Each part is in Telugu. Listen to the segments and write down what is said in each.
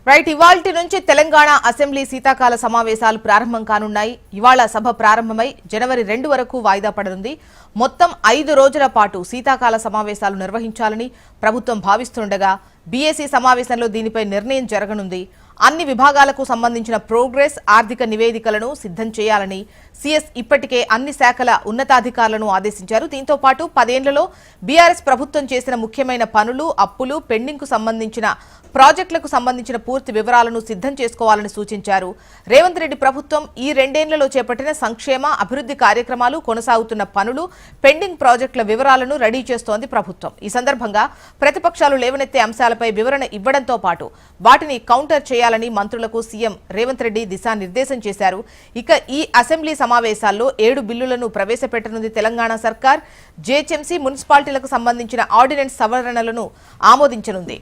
రైట్ ఇవాల్టి నుంచి తెలంగాణ అసెంబ్లీ శీతాకాల సమావేశాలు ప్రారంభం కానున్నాయి. ఇవాళ సభ ప్రారంభమై జనవరి 2 వరకు వాయిదా పడనుంది. మొత్తం 5 రోజుల పాటు శీతాకాల సమావేశాలు నిర్వహించాలని ప్రభుత్వం భావిస్తుండగా బీఏసీ సమావేశంలో దీనిపై నిర్ణయం జరగనుంది. అన్ని విభాగాలకు సంబంధించిన ప్రోగ్రెస్ ఆర్థిక నివేదికలను సిద్ధం చేయాలని సీఎస్ ఇప్పటికే అన్ని శాఖల ఉన్నతాధికారులను ఆదేశించారు. దీంతో పాటు 10 ఏళ్లలో బీఆర్ఎస్ ప్రభుత్వం చేసిన ముఖ్యమైన పనులు, అప్పులు, పెండింగ్ కు సంబంధించిన ప్రాజెక్టులకు సంబంధించిన పూర్తి వివరాలను సిద్ధం చేసుకోవాలని సూచించారు. రేవంత్ రెడ్డి ప్రభుత్వం ఈ 2 ఏళ్లలో చేపట్టిన సంక్షేమ అభివృద్ధి కార్యక్రమాలు, కొనసాగుతున్న పనులు, పెండింగ్ ప్రాజెక్టుల వివరాలను రెడీ చేస్తోంది ప్రభుత్వం. ఈ సందర్భంగా ప్రతిపక్షాలు లేవనెత్తే అంశాలపై వివరణ ఇవ్వడంతో పాటు వాటిని కౌంటర్ చేయాలని మంత్రులకు సీఎం రేవంత్ రెడ్డి దిశానిర్దేశం చేశారు. ఇక ఈ అసెంబ్లీ సమావేశాల్లో 7 బిల్లులను ప్రవేశపెట్టనుంది తెలంగాణ సర్కార్. జీహెచ్ఎంసీ, మున్సిపాలిటీలకు సంబంధించిన ఆర్డినెన్స్ సవరణలను ఆమోదించనుంది.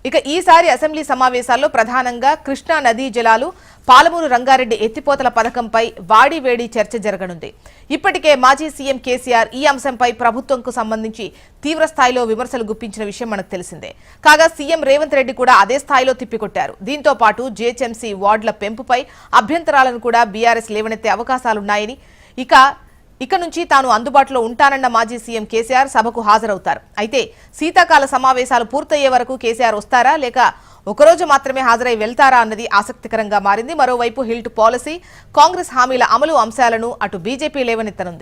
ఇక ఈసారి అసెంబ్లీ సమావేశాల్లో ప్రధానంగా కృష్ణా నదీ జలాలు, పాలమూరు రంగారెడ్డి ఎత్తిపోతల పథకంపై వాడివేడి చర్చ జరగనుంది. ఇప్పటికే మాజీ సీఎం కేసీఆర్ ఈ అంశంపై ప్రభుత్వంకు సంబంధించి తీవ్ర స్థాయిలో విమర్శలు గుప్పించిన విషయం మనకు తెలిసిందే. కాగా సీఎం రేవంత్ రెడ్డి కూడా అదే స్థాయిలో తిప్పికొట్టారు. దీంతో పాటు జీహెచ్ఎంసీ వార్డుల పెంపుపై అభ్యంతరాలను కూడా బీఆర్ఎస్ లేవనెత్తే అవకాశాలున్నాయని, ఇక నుంచి తాను అందుబాటులో ఉంటానన్న మాజీ సీఎం కేసీఆర్ సభకు హాజరవుతారు. అయితే శీతాకాల సమావేశాలు పూర్తయ్యే వరకు కేసీఆర్ వస్తారా లేక ఒకరోజు మాత్రమే హాజరై వెళ్తారా అన్నది ఆసక్తికరంగా మారింది. మరోవైపు హిల్ట్ పాలసీ, కాంగ్రెస్ హామీల అమలు అంశాలను అటు బీజేపీ లేవనెత్తనుంది.